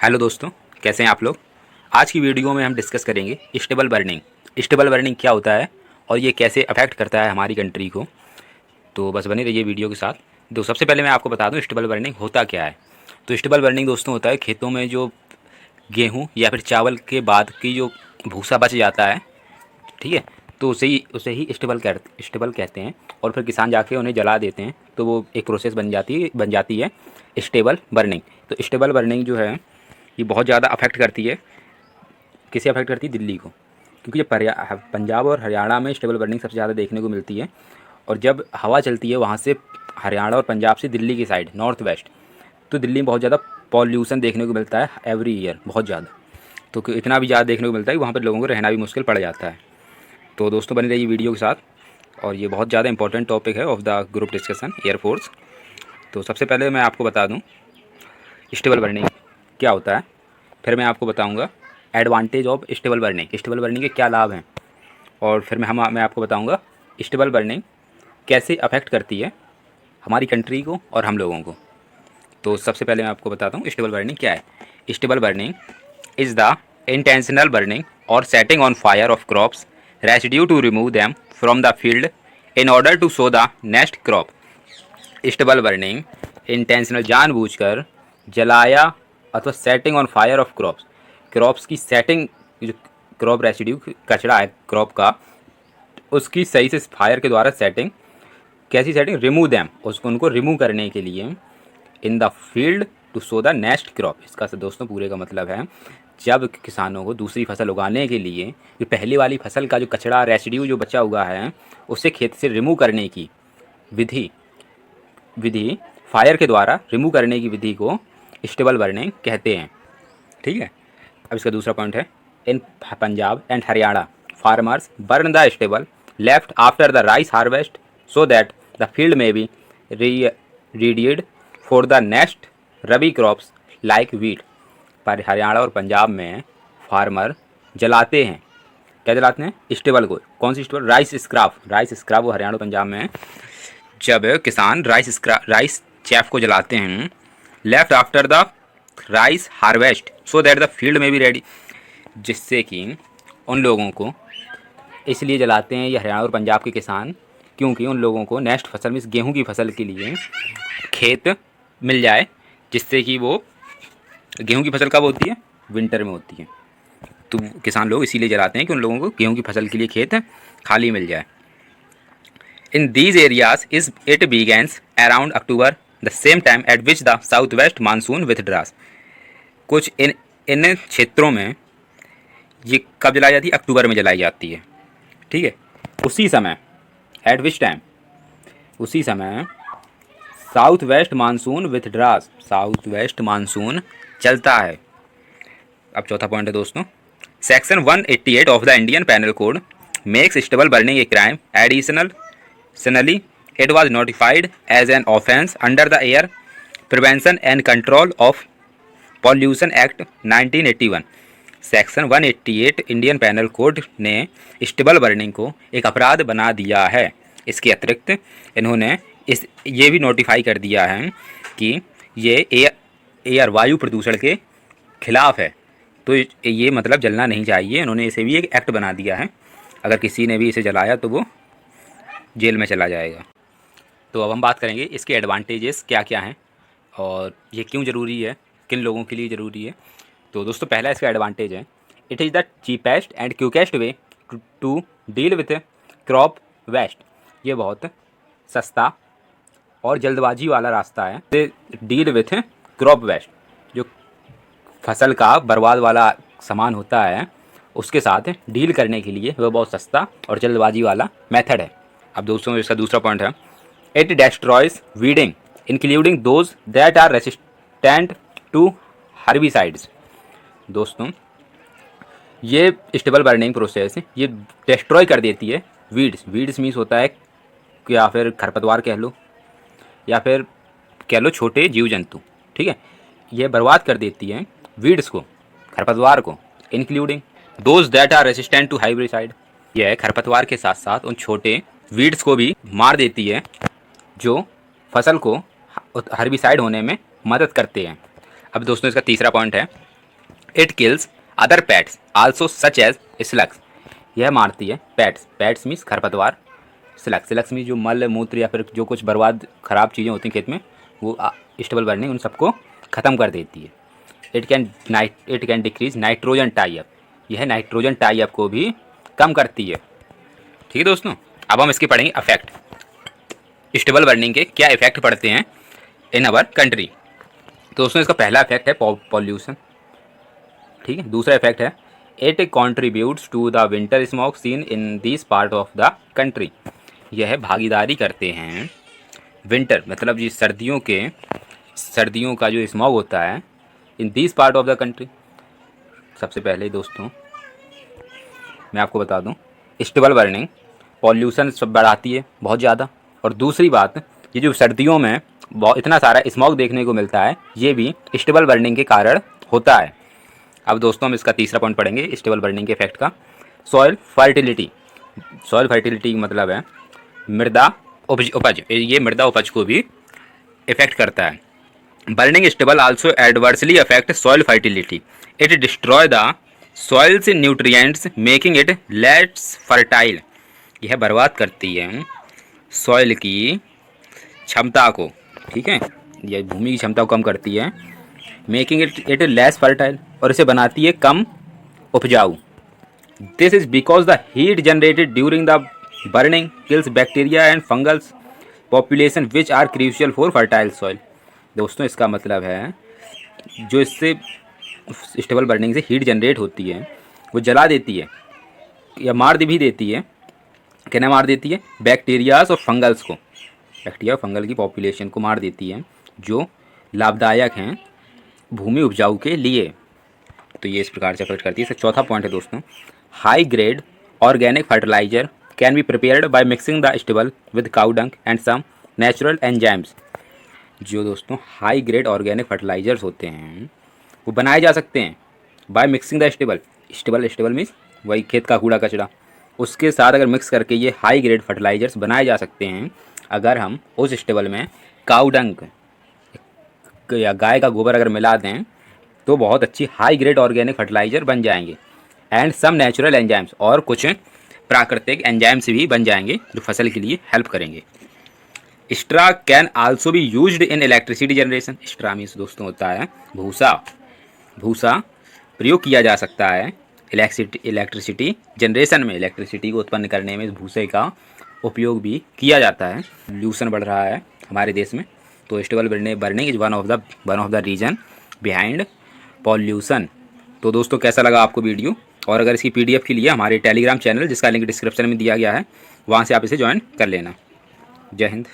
Hello दोस्तों, कैसे हैं आप लोग। आज की वीडियो में हम डिस्कस करेंगे स्टेबल बर्निंग। स्टेबल बर्निंग क्या होता है और ये कैसे अफेक्ट करता है हमारी कंट्री को। तो बस बने रहिए वीडियो के साथ। तो सबसे पहले मैं आपको बता दूं स्टेबल बर्निंग होता क्या है। तो स्टेबल बर्निंग दोस्तों होता है खेतों में जो गेहूँ या फिर चावल के बाद की जो भूसा बच जाता है, ठीक है, तो उसे ही स्टेबल कहते हैं। और फिर किसान जाके उन्हें जला देते हैं, तो वो एक प्रोसेस बन जाती है स्टेबल बर्निंग। तो स्टेबल बर्निंग जो है ये बहुत ज़्यादा अफेक्ट करती है। किसे अफेक्ट करती है? दिल्ली को, क्योंकि जब पंजाब और हरियाणा में स्टेबल बर्निंग सबसे ज़्यादा देखने को मिलती है। और जब हवा चलती है वहाँ से हरियाणा और पंजाब से दिल्ली की साइड नॉर्थ वेस्ट, तो दिल्ली में बहुत ज़्यादा पॉल्यूशन देखने को मिलता है एवरी ईयर, बहुत ज़्यादा। तो इतना भी ज़्यादा देखने को मिलता है कि वहाँ पर लोगों को रहना भी मुश्किल पड़ जाता है। तो दोस्तों बने रहिए वीडियो के साथ। और ये बहुत ज़्यादा इंपॉर्टेंट टॉपिक है of the group discussion air force. तो सबसे पहले मैं आपको बता दूँ स्टेबल बर्निंग क्या होता है, फिर मैं आपको बताऊंगा advantage of stable burning, stable burning के क्या लाभ हैं, और फिर मैं आपको बताऊंगा स्टेबल बर्निंग कैसे अफेक्ट करती है हमारी कंट्री को और हम लोगों को। तो सबसे पहले मैं आपको बताता हूँ स्टेबल बर्निंग क्या है। Stubble burning is the intentional burning और setting on fire of crops residue to remove them from the field in order to sow the next crop. Stubble burning intentional, जानबूझकर जलाया अथवा setting on fire of crops, crops की setting, जो crop residue कचरा है crop का, उसकी सही से फायर के द्वारा सेटिंग। कैसी सेटिंग? रिमूव दैम, उसको उनको रिमूव करने के लिए in the field to sow the next crop. इसका दोस्तों पूरे का मतलब है जब किसानों को दूसरी फसल उगाने के लिए जो पहले वाली फसल का जो कचरा रेसिड्यू जो बचा हुआ है उसे खेत से रिमूव करने की विधि फायर के द्वारा रिमूव करने की विधि को स्टेबल बर्निंग कहते हैं। ठीक है। अब इसका दूसरा पॉइंट है in Punjab and Haryana farmers burn the stubble left after the rice harvest so that the field may be readied for the next rabi crops like wheat. पर हरियाणा और पंजाब में फार्मर जलाते हैं, क्या जलाते हैं? स्टेबल को। कौन सी स्टेबल? राइस स्क्रैप वो हरियाणा और पंजाब में। जब किसान राइस चैफ को जलाते हैं left after the rice harvest so that the field में भी रेडी, जिससे कि उन लोगों को इसलिए जलाते हैं ये हरियाणा और पंजाब के किसान, क्योंकि उन लोगों को नेक्स्ट फसल में, इस गेहूं की फसल के लिए खेत मिल जाए, जिससे कि वो गेहूं की फसल कब होती है? विंटर में होती है। तो किसान लोग इसीलिए जलाते हैं कि उन लोगों को गेहूं की फसल के लिए खेत खाली मिल जाए। In these areas it begins around October, the same time at which the southwest monsoon withdraws। कुछ इन क्षेत्रों में ये कब जलाई जाती है? अक्टूबर में जलाई जाती है। ठीक है। उसी समय एट विच टाइम, उसी समय south west monsoon withdraws, south west monsoon चलता है। अब चौथा पॉइंट है दोस्तों, section 188 of the Indian penal code makes stubble burning a crime additionally it was notified as an offence under the Air Prevention and Control of Pollution Act 1981। Section 188 Indian penal code ने stable burning को एक अपराध बना दिया है। इसके अतिरिक्त इन्होंने ये भी नोटिफाई कर दिया है कि ये एयर वायु प्रदूषण के खिलाफ है। तो ये मतलब जलना नहीं चाहिए। इन्होंने इसे भी एक एक्ट बना दिया है। अगर किसी ने भी इसे जलाया तो वो जेल में चला जाएगा। तो अब हम बात करेंगे इसके एडवांटेजेस क्या क्या हैं और ये क्यों ज़रूरी है, किन लोगों के लिए ज़रूरी है। तो दोस्तों पहला इसका एडवांटेज है, it is the cheapest and quickest way to deal with crop waste. ये बहुत सस्ता और जल्दबाजी वाला रास्ता है डील विथ क्रॉप वेस्ट। जो फसल का बर्बाद वाला सामान होता है उसके साथ डील करने के लिए वह बहुत सस्ता और जल्दबाजी वाला मेथड है। अब दोस्तों इसका दूसरा पॉइंट है, it destroys weeding including those that are resistant to herbicides. दोस्तों ये स्टेबल बर्निंग प्रोसेस ये डिस्ट्रॉय कर देती है वीड्स मीन्स होता है, या फिर खरपतवार कह लो, या फिर कह लो छोटे जीव जंतु। ठीक है। ये बर्बाद कर देती है वीड्स को, खरपतवार को, including those that are resistant to herbicide. यह खरपतवार के साथ साथ उन छोटे वीड्स को भी मार देती है जो फसल को हर्बिसाइड होने में मदद करते हैं। अब दोस्तों इसका तीसरा पॉइंट है, it kills other pests also such as slugs, यह मारती है पेट्स, पेट्स मीन्स खरपतवार, स्लग्स, स्लग्स मीन्स जो मल मूत्र या फिर जो कुछ बर्बाद खराब चीज़ें होती हैं खेत में, वो स्टेबल बर्निंग उन सबको ख़त्म कर देती है। It can decrease nitrogen tie up, यह नाइट्रोजन टाई अप को भी कम करती है। ठीक है दोस्तों, अब हम इसके पढ़ेंगे इफेक्ट, स्टेबल बर्निंग के क्या इफेक्ट पड़ते हैं इन अवर कंट्री। तो दोस्तों इसका पहला इफेक्ट है पॉल्यूशन, ठीक है। दूसरा इफेक्ट है it contributes to the winter smoke scene in this part of the country, यह भागीदारी करते हैं विंटर मतलब जी सर्दियों का जो स्मॉग होता है इन this part of the country. सबसे पहले दोस्तों मैं आपको बता दूं, स्टेबल बर्निंग पॉल्यूशन सब बढ़ाती है बहुत ज़्यादा, और दूसरी बात ये जो सर्दियों में इतना सारा स्मॉग देखने को मिलता है ये भी स्टेबल बर्निंग के कारण होता है। अब दोस्तों हम इसका तीसरा पॉइंट पढ़ेंगे स्टेबल बर्निंग के इफेक्ट का, सॉइल फर्टिलिटी। सॉइल फर्टिलिटी मतलब है मृदा उपज, ये मृदा उपज को भी इफेक्ट करता है। Burning stable also adversely affect soil fertility, it destroy the soils nutrients making it less fertile, यह बर्बाद करती है सॉइल की क्षमता को, ठीक है, यह भूमि की क्षमता को कम करती है, मेकिंग इट लेस फर्टाइल, और इसे बनाती है कम उपजाऊ। This is because the heat generated during the burning kills bacteria and fungals population which are crucial for fertile soil. दोस्तों इसका मतलब है जो इससे स्टेबल बर्निंग से हीट जनरेट होती है वो जला देती है या मार भी देती है, क्या मार देती है, बैक्टीरियाज और फंगल्स को, बैक्टीरिया और फंगल की पॉपुलेशन को मार देती है जो लाभदायक हैं भूमि उपजाऊ के लिए। तो ये इस प्रकार से अफेक्ट करती है। चौथा पॉइंट है दोस्तों, high grade organic fertiliser can be prepared by mixing the stubble with cow dung and some natural enzymes. जो दोस्तों हाई ग्रेड ऑर्गेनिक फर्टिलाइजर्स होते हैं वो बनाए जा सकते हैं bye mixing the stable means वही खेत का कूड़ा कचरा, उसके साथ अगर मिक्स करके ये हाई ग्रेड फर्टिलाइजर्स बनाए जा सकते हैं अगर हम उस स्टेबल में काउ डंग या गाय का गोबर अगर मिला दें तो बहुत अच्छी हाई ग्रेड ऑर्गेनिक फर्टिलाइजर बन जाएंगे, एंड सम नेचुरल एंजाइम्स, और कुछ प्राकृतिक एंजाइम्स भी बन जाएंगे जो फसल के लिए हेल्प करेंगे। Straw can also be used in electricity generation, straw means दोस्तों होता है भूसा प्रयोग किया जा सकता है इलेक्ट्रिसिटी जनरेशन में, इलेक्ट्रिसिटी को उत्पन्न करने में इस भूसे का उपयोग भी किया जाता है। पॉल्यूशन बढ़ रहा है हमारे देश में, तो stubble burning is one of the reason behind pollution. तो दोस्तों कैसा लगा आपको वीडियो, और अगर इसकी PDF के लिए हमारे टेलीग्राम चैनल जिसका लिंक डिस्क्रिप्शन में दिया गया है वहाँ से आप इसे ज्वाइन कर लेना। जय हिंद।